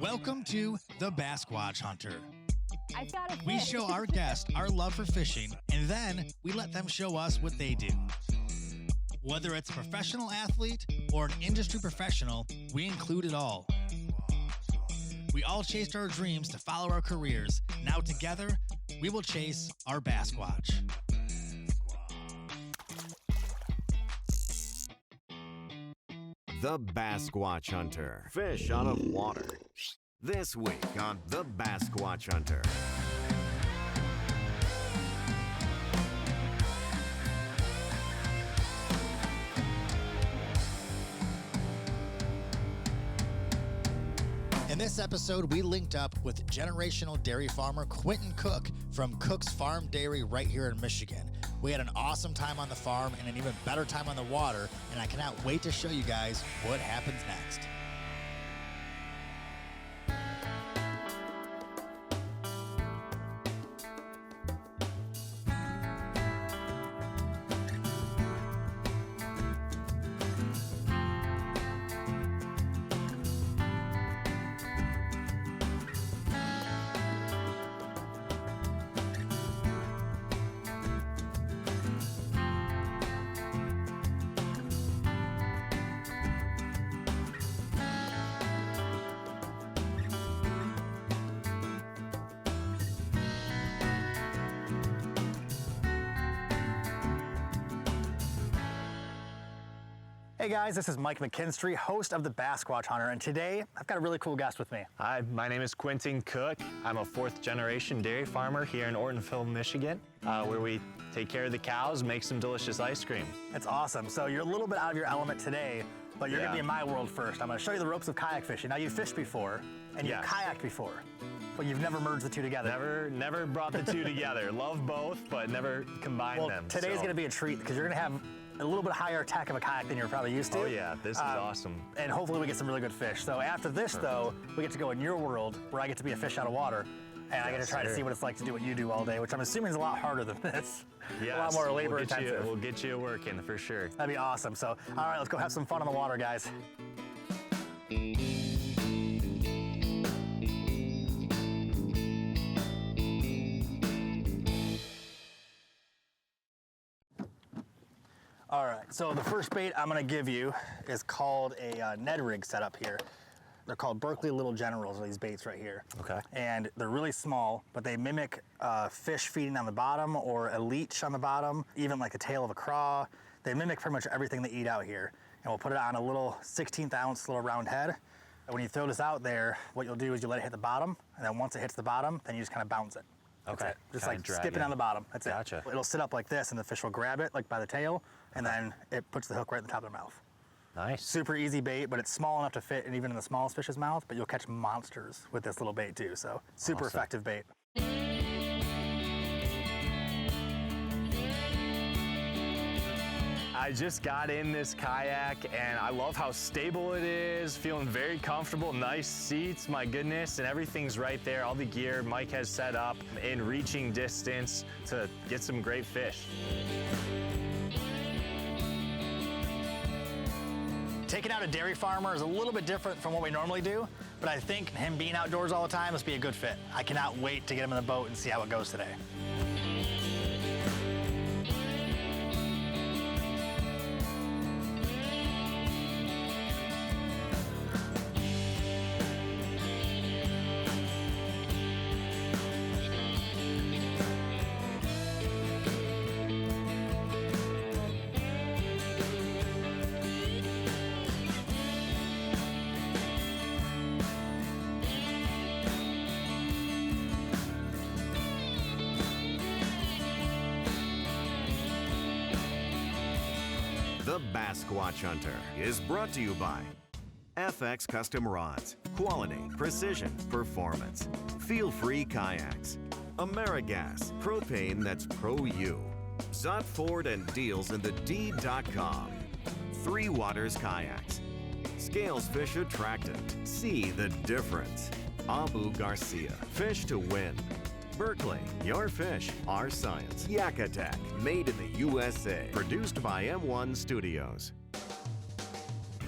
Welcome to the Bassquatch Hunter. I've got a fish. We show our guests our love for fishing, and then we let them show us what they do. Whether it's a professional athlete or an industry professional, we include it all. We all chased our dreams to follow our careers. Now together, we will chase our Bassquatch. The Bassquatch Hunter. Fish out of water. This week on The Bassquatch Hunter. In this episode, we linked up with generational dairy farmer Quintin Cook from Cook's Farm Dairy right here in Michigan. We had an awesome time on the farm and an even better time on the water, and I cannot wait to show you guys what happens next. Hey guys, this is Mike McKinstry, host of the Bassquatch Hunter, and today I've got a really cool guest with me. Hi, my name is Quintin Cook. I'm a fourth generation dairy farmer here in Ortonville, Michigan, where we take care of the cows, make some delicious ice cream. That's awesome. So you're a little bit out of your element today, but you're gonna be in my world first. I'm gonna show you the ropes of kayak fishing. Now you've fished before, and you've kayaked before, but you've never merged the two together. Never brought the two together. Love both, but never combined them. Today's gonna be a treat because you're gonna have a little bit higher attack of a kayak than you're probably used to. Oh yeah, this is awesome. And hopefully we get some really good fish. So after this though, we get to go in your world where I get to be a fish out of water. And I get to try to see what it's like to do what you do all day, which I'm assuming is a lot harder than this. Yes, a lot more labor intensive. We'll get you working for sure. That'd be awesome. So, all right, let's go have some fun on the water, guys. All right, so the first bait I'm gonna give you is called a Ned rig setup here. They're called Berkeley Little Generals, are these baits right here. Okay. And they're really small, but they mimic fish feeding on the bottom or a leech on the bottom, even like the tail of a craw. They mimic pretty much everything they eat out here. And we'll put it on a little 16th ounce little round head. And when you throw this out there, what you'll do is you let it hit the bottom, and then once it hits the bottom, then you just kind of bounce it. Okay. Just like skipping on the bottom. That's it. Gotcha. It'll sit up like this, and the fish will grab it like by the tail, and then it puts the hook right at the top of their mouth. Nice. Super easy bait, but it's small enough to fit in even in the smallest fish's mouth, but you'll catch monsters with this little bait too. So super effective bait. I just got in this kayak and I love how stable it is, feeling very comfortable, nice seats, my goodness, and everything's right there. All the gear Mike has set up in reaching distance to get some great fish. Taking out a dairy farmer is a little bit different from what we normally do, but I think him being outdoors all the time must be a good fit. I cannot wait to get him in the boat and see how it goes today. The Bassquatch Hunter is brought to you by FX Custom Rods. Quality, precision, performance. Feel-free kayaks. AmeriGas. Propane that's pro-you. Zott Ford and deals in the D.com. Three Waters Kayaks. Scales Fish Attractant. See the difference. Abu Garcia. Fish to win. Berkeley, your fish, our science. Yak Attack, made in the USA. Produced by M1 Studios.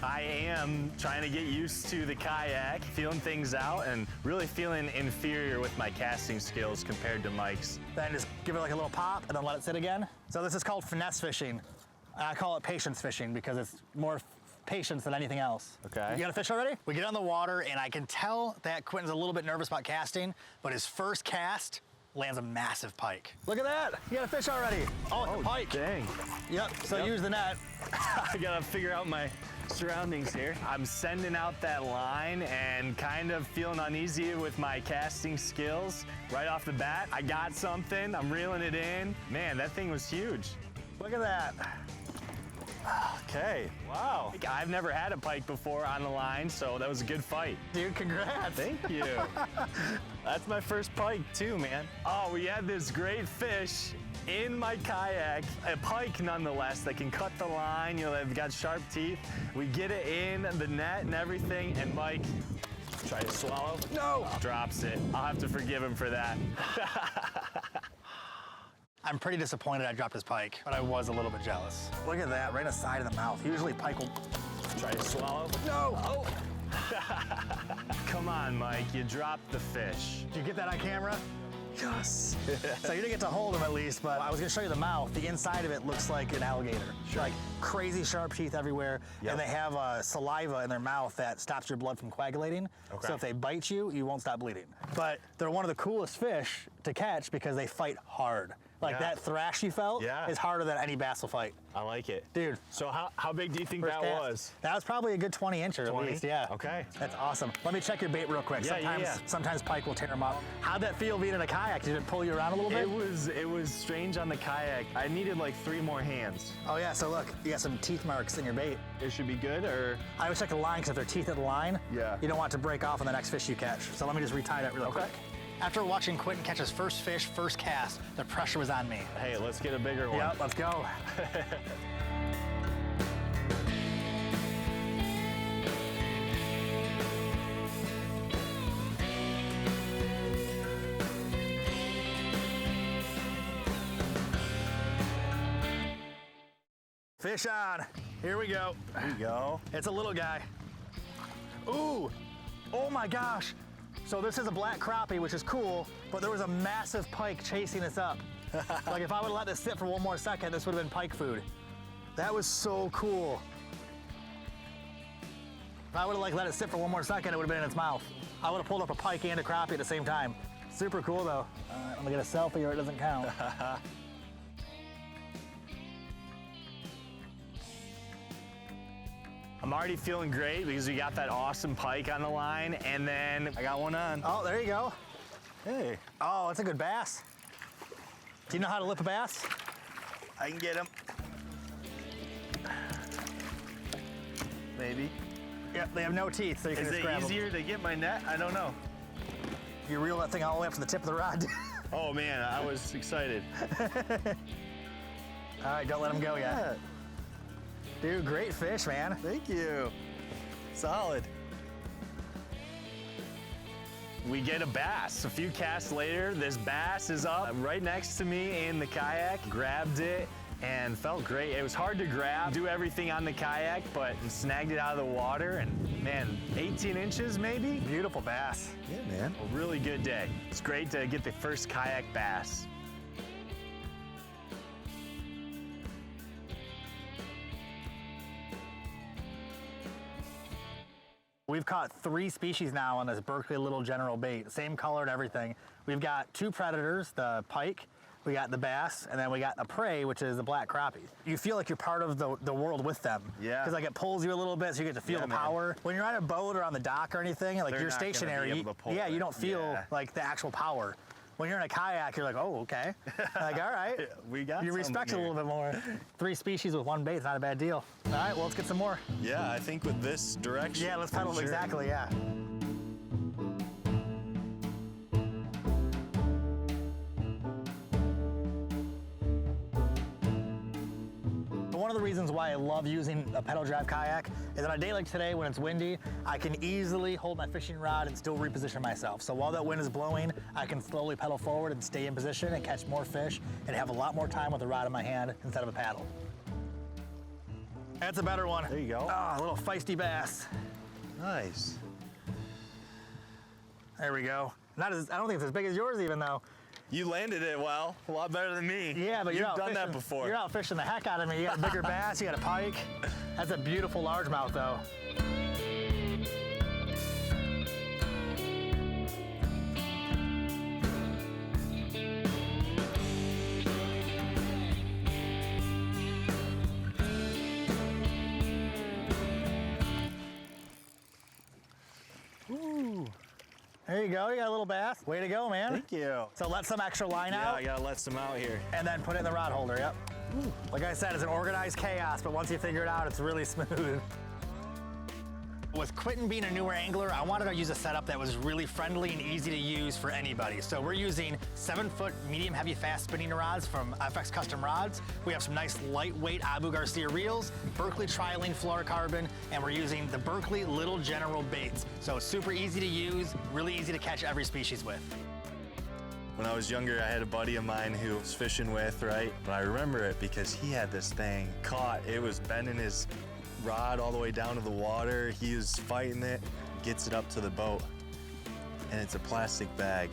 I am trying to get used to the kayak, feeling things out, and really feeling inferior with my casting skills compared to Mike's. Then just give it like a little pop and then let it sit again. So this is called finesse fishing. I call it patience fishing because it's more patience than anything else. Okay. You got a fish already? We get on the water and I can tell that Quintin's a little bit nervous about casting, but his first cast lands a massive pike. Look at that, you got a fish already. Oh, it's a pike. Dang. Yep, so use the net. I gotta figure out my surroundings here. I'm sending out that line and kind of feeling uneasy with my casting skills. Right off the bat, I got something, I'm reeling it in. Man, that thing was huge. Look at that. Okay, wow. I've never had a pike before on the line, so that was a good fight. Dude, congrats. Thank you. That's my first pike too, man. Oh, we had this great fish in my kayak, a pike nonetheless that can cut the line, you know, they've got sharp teeth. We get it in the net and everything, and Mike, try to swallow. No. Drops it. I'll have to forgive him for that. I'm pretty disappointed I dropped his pike, but I was a little bit jealous. Look at that, right in the side of the mouth. Usually pike will... Try to swallow. No! Oh! Come on, Mike, you dropped the fish. Did you get that on camera? Yes. So you didn't get to hold him at least, but I was gonna show you the mouth. The inside of it looks like an alligator. Sure. Like crazy sharp teeth everywhere. Yep. And they have saliva in their mouth that stops your blood from coagulating. Okay. So if they bite you, you won't stop bleeding. But they're one of the coolest fish to catch because they fight hard. Like Yeah. that thrash you felt is harder than any bass will fight. I like it. Dude. So how big do you think First that cast. was? That was probably a good 20 incher 20? at least, yeah. Okay. That's awesome. Let me check your bait real quick. Yeah, Sometimes pike will tear them up. How'd that feel being in a kayak? Did it pull you around a little bit? It was strange on the kayak. I needed like 3 more hands. Oh yeah, so look, you got some teeth marks in your bait. It should be good, or? I always check the line because if there are teeth at the line, Yeah. you don't want it to break off on the next fish you catch. So let me just retie that real quick. After watching Quintin catch his first fish, first cast, the pressure was on me. Hey, let's get a bigger one. Yep, let's go. Fish on. Here we go. There you go. It's a little guy. Ooh, oh my gosh. So this is a black crappie, which is cool, but there was a massive pike chasing us up. Like if I would've let this sit for one more second, this would've been pike food. That was so cool. If I would've let it sit for one more second, it would've been in its mouth. I would've pulled up a pike and a crappie at the same time. Super cool though. All right, I'm gonna get a selfie or it doesn't count. I'm already feeling great because we got that awesome pike on the line, and then I got one on. Oh, there you go. Hey. Oh, it's a good bass. Do you know how to lip a bass? I can get him. Maybe. Yep, they have no teeth, so you can Is just it grab easier to get my net? I don't know. them. You reel that thing all the way up to the tip of the rod. Oh man, I was excited. All right, don't let them go yet. Dude, great fish, man. Thank you. Solid. We get a bass. A few casts later, this bass is up right next to me in the kayak. Grabbed it and felt great. It was hard to grab, do everything on the kayak, but snagged it out of the water, and man, 18 inches maybe? Beautiful bass. Yeah, man. A really good day. It's great to get the first kayak bass. We've caught 3 species now on this Berkeley Little General bait, same color and everything. We've got 2 predators, the pike, we got the bass, and then we got a prey, which is the black crappie. You feel like you're part of the world with them. Yeah. Because like it pulls you a little bit, so you get to feel the power. When you're on a boat or on the dock or anything, like They're you're not gonna be stationary, able to pull yeah, it. you don't feel like the actual power. When you're in a kayak, you're like, oh, okay. Like, all right. We got You respect it a little bit more. 3 species with 1 bait is not a bad deal. All right, well, let's get some more. Yeah, I think with this direction. Yeah, let's pedal sure. exactly, yeah. One of the reasons why I love using a pedal drive kayak is on a day like today when it's windy, I can easily hold my fishing rod and still reposition myself. So while that wind is blowing, I can slowly pedal forward and stay in position and catch more fish and have a lot more time with the rod in my hand instead of a paddle. That's a better one. There you go. Ah, a little feisty bass. Nice. There we go. Not as, I don't think it's as big as yours even though. You landed it well, a lot better than me. Yeah, but you've out done fishing, that before. You're out fishing the heck out of me. You got a bigger bass, you got a pike. That's a beautiful largemouth though. Ooh. There you go, you got a little bass. Way to go, man. Thank you. So let some extra line Yeah, out. I gotta let some out here. And then put it in the rod holder, yep. Ooh. Like I said, it's an organized chaos, but once you figure it out, it's really smooth. With Quintin being a newer angler, I wanted to use a setup that was really friendly and easy to use for anybody. So we're using 7-foot medium heavy fast spinning rods from FX Custom Rods. We have some nice lightweight Abu Garcia reels, Berkeley Trialing fluorocarbon, and we're using the Berkeley Little General baits. So it's super easy to use, really easy to catch every species with. When I was younger, I had a buddy of mine who was fishing with, right? But I remember it because he had this thing caught. It was bending his rod all the way down to the water. He was fighting it, gets it up to the boat, and it's a plastic bag.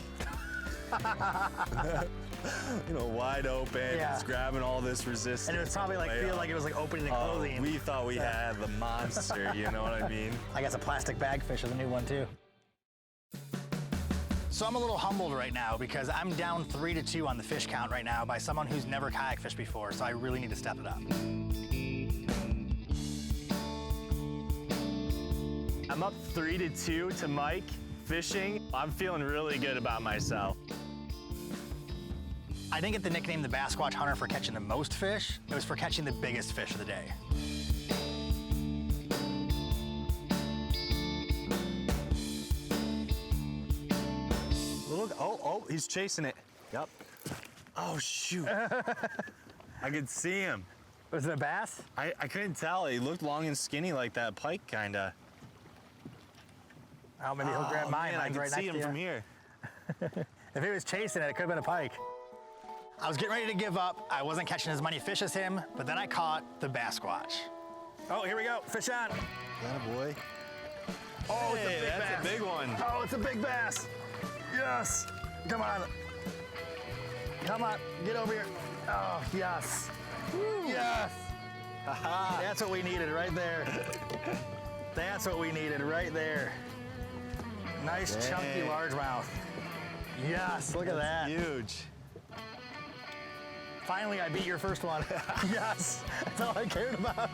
You know, wide open, Yeah. it's grabbing all this resistance. And it was probably like, feel like it was like opening and closing. We thought we had the monster, you know what I mean? I guess a plastic bagfish is a new one too. So I'm a little humbled right now because I'm down 3-2 on the fish count right now by someone who's never kayak fished before, so I really need to step it up. I'm up 3-2 to Mike fishing. I'm feeling really good about myself. I didn't get the nickname the Bassquatch Hunter for catching the most fish. It was for catching the biggest fish of the day. Look, oh, he's chasing it. Yep. Oh, shoot. I could see him. Was it a bass? I couldn't tell. He looked long and skinny like that pike, kinda. Oh, maybe he'll grab mine. Man, I Mine's can right see next him to from you. here. If he was chasing it, it could have been a pike. I was getting ready to give up. I wasn't catching as many fish as him, but then I caught the Bassquatch. Oh, here we go. Fish on. Boy. Oh, it's a Hey, big that's bass. a big one. Oh, it's a big bass. Yes. Come on. Come on. Get over here. Oh, yes. Yes. That's what we needed right there. That's what we needed right there. Nice chunky Dang. largemouth. Yes, look at that. Huge. Finally, I beat your first one. Yes, that's all I cared about.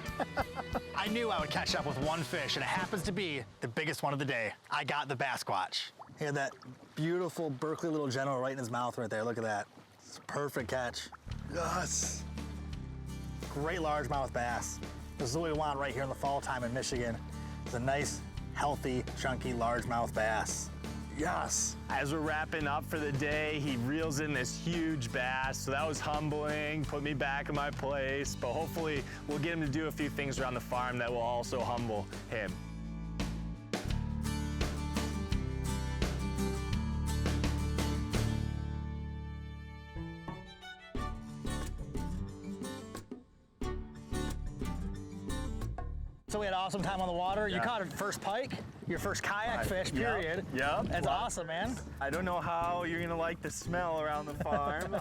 I knew I would catch up with one fish, and it happens to be the biggest one of the day. I got the Bassquatch. He had that beautiful Berkeley Little General right in his mouth right there. Look at that. It's a perfect catch. Yes. Great largemouth bass. This is what we want right here in the fall time in Michigan. It's a nice, healthy, chunky largemouth bass. Yes. As we're wrapping up for the day, he reels in this huge bass, so that was humbling, put me back in my place, but hopefully we'll get him to do a few things around the farm that will also humble him. So we had an awesome time on the water. You Yeah. caught a first pike, your first kayak fish, period. Yep. That's Well, awesome, man. I don't know how you're gonna like the smell around the farm,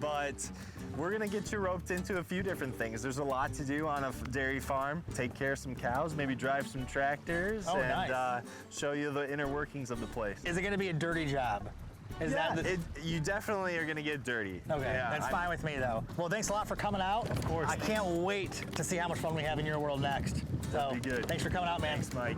but we're gonna get you roped into a few different things. There's a lot to do on a dairy farm. Take care of some cows, maybe drive some tractors, Oh, and nice. show you the inner workings of the place. Is it gonna be a dirty job? Is Yeah, that the... you definitely are gonna get dirty. Okay, Yeah, that's fine with me though. Well, thanks a lot for coming out. Of course. I can't wait to see how much fun we have in your world next. So, That'd be good. Thanks for coming out, man. Thanks, Mike.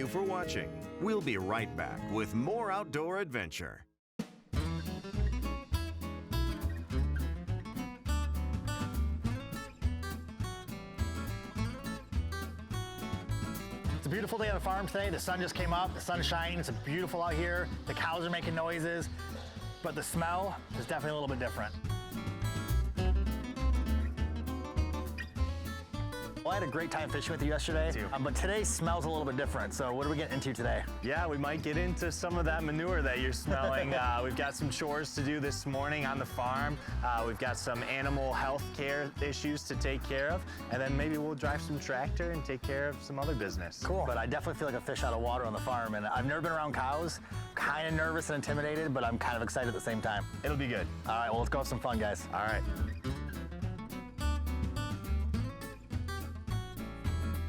you for watching. We'll be right back with more outdoor adventure. It's a beautiful day on the farm today. The sun just came up, the sun's shining, it's beautiful out here. The cows are making noises, but the smell is definitely a little bit different. Well, I had a great time fishing with you yesterday, but today smells a little bit different. So what are we getting into today? Yeah, we might get into some of that manure that you're smelling. We've got some chores to do this morning on the farm. We've got some animal health care issues to take care of, and then maybe we'll drive some tractor and take care of some other business. Cool. But I definitely feel like a fish out of water on the farm, and I've never been around cows. Kind of nervous and intimidated, but I'm kind of excited at the same time. It'll be good. All right, well, let's go have some fun, guys. All right.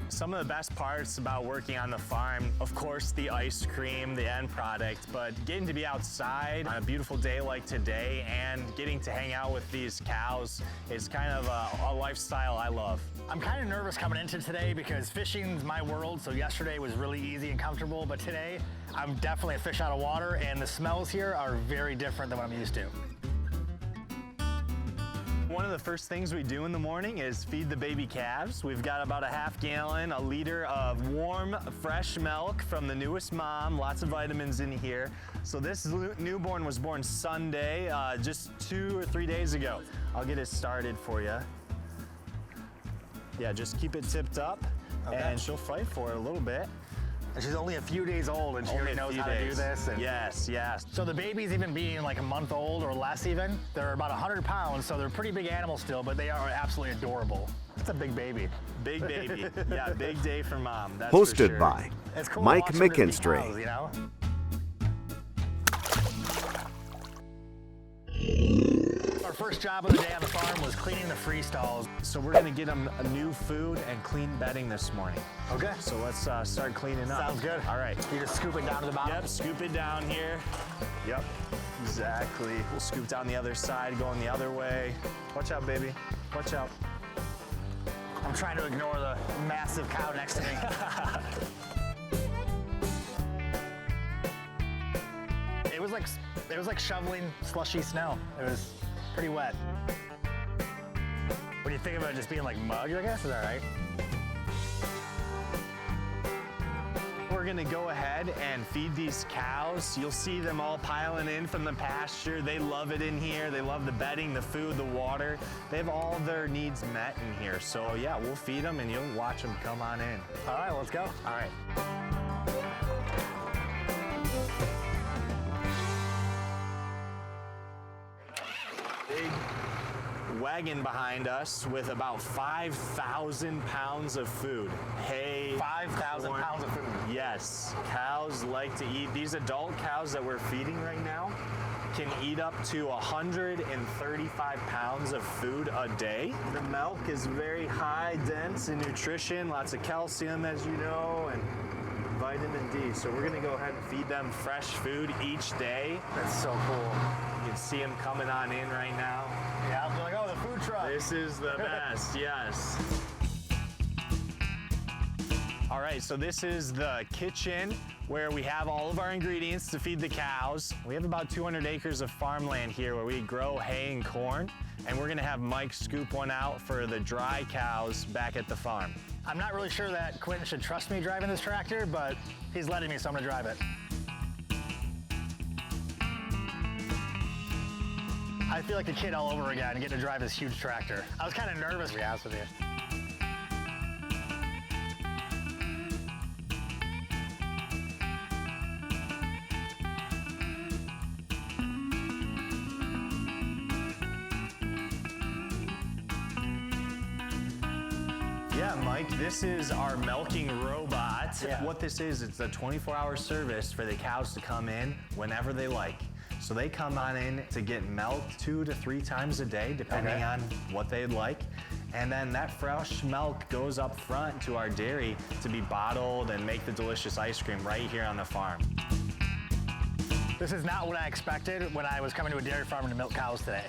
Some of the best parts about working on the farm, of course, the ice cream, the end product, but getting to be outside on a beautiful day like today and getting to hang out with these cows is kind of a lifestyle I love. I'm kind of nervous coming into today because fishing's my world, so yesterday was really easy and comfortable, but today I'm definitely a fish out of water, and the smells here are very different than what I'm used to. One of the first things we do in the morning is feed the baby calves. We've got about a half gallon, a liter of warm, fresh milk from the newest mom, lots of vitamins in here. So this newborn was born Sunday, just 2 or 3 days ago. I'll get it started for you. Yeah, just keep it tipped up, and she'll fight for it a little bit. And she's only a few days old, and she already knows how to do this. And yes, yes. So the babies, even being like a month old or less even, they're about 100 pounds, so they're a pretty big animals still, but they are absolutely adorable. It's a big baby. Big baby. Yeah, big day for mom. That's Hosted for sure. by It's cool Mike to watch them just be McKinstry. cows, you know? Our first job of the day on the farm was cleaning the free stalls. So we're gonna get them a new food and clean bedding this morning. Okay. So let's start cleaning up. Sounds good. All right. You just scoop it down to the bottom? Yep, scoop it down here. Yep, exactly. We'll scoop down the other side, going the other way. Watch out, baby. Watch out. I'm trying to ignore the massive cow next to me. It was like shoveling slushy snow. It was pretty wet. What do you think about it just being like mud, I guess? Is that right? We're gonna go ahead and feed these cows. You'll see them all piling in from the pasture. They love it in here. They love the bedding, the food, the water. They have all their needs met in here. So yeah, we'll feed them and you'll watch them come on in. All right, let's go. All right. Big wagon behind us with about 5,000 pounds of food. Hay, 5,000 corn. pounds of food. Yes, cows like to eat. These adult cows that we're feeding right now can eat up to 135 pounds of food a day. The milk is very high, dense in nutrition, lots of calcium, as you know, and vitamin D. So we're gonna go ahead and feed them fresh food each day. That's so cool. You can see them coming on in right now. Yeah, they're like, oh, the food truck. This is the best, yes. All right, so this is the kitchen where we have all of our ingredients to feed the cows. We have about 200 acres of farmland here where we grow hay and corn, and we're gonna have Mike scoop one out for the dry cows back at the farm. I'm not really sure that Quintin should trust me driving this tractor, but he's letting me, so I'm gonna drive it. I feel like a kid all over again, getting to drive this huge tractor. I was kind of nervous, to be honest with you. Yeah, Mike, this is our milking robot. Yeah. What this is, it's a 24-hour service for the cows to come in whenever they like. So they come on in to get milked 2 to 3 times a day, depending on what they'd like. And then that fresh milk goes up front to our dairy to be bottled and make the delicious ice cream right here on the farm. This is not what I expected when I was coming to a dairy farm to milk cows today.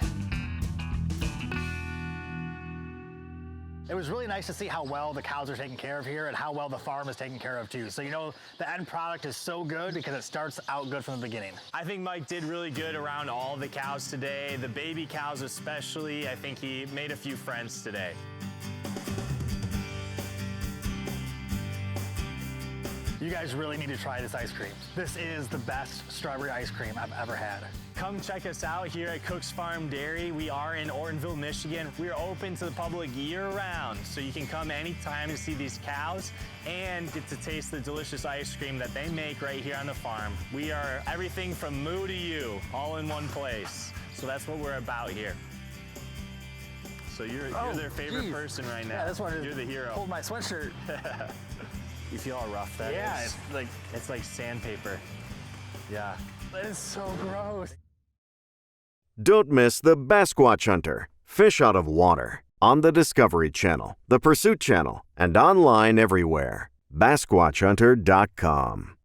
It was really nice to see how well the cows are taken care of here and how well the farm is taken care of too. So you know the end product is so good because it starts out good from the beginning. I think Mike did really good around all the cows today, the baby cows especially. I think he made a few friends today. You guys really need to try this ice cream. This is the best strawberry ice cream I've ever had. Come check us out here at Cook's Farm Dairy. We are in Ortonville, Michigan. We are open to the public year-round, so you can come anytime to see these cows and get to taste the delicious ice cream that they make right here on the farm. We are everything from moo to you, all in one place. So that's what we're about here. So you're their favorite person right now. Yeah, this one you're the hero. Hold my sweatshirt. You feel how rough that is? Yeah, it's like sandpaper. Yeah. It's so gross. Don't miss the Bassquatch Hunter, fish out of water, on the Discovery Channel, the Pursuit Channel, and online everywhere. BassquatchHunter.com.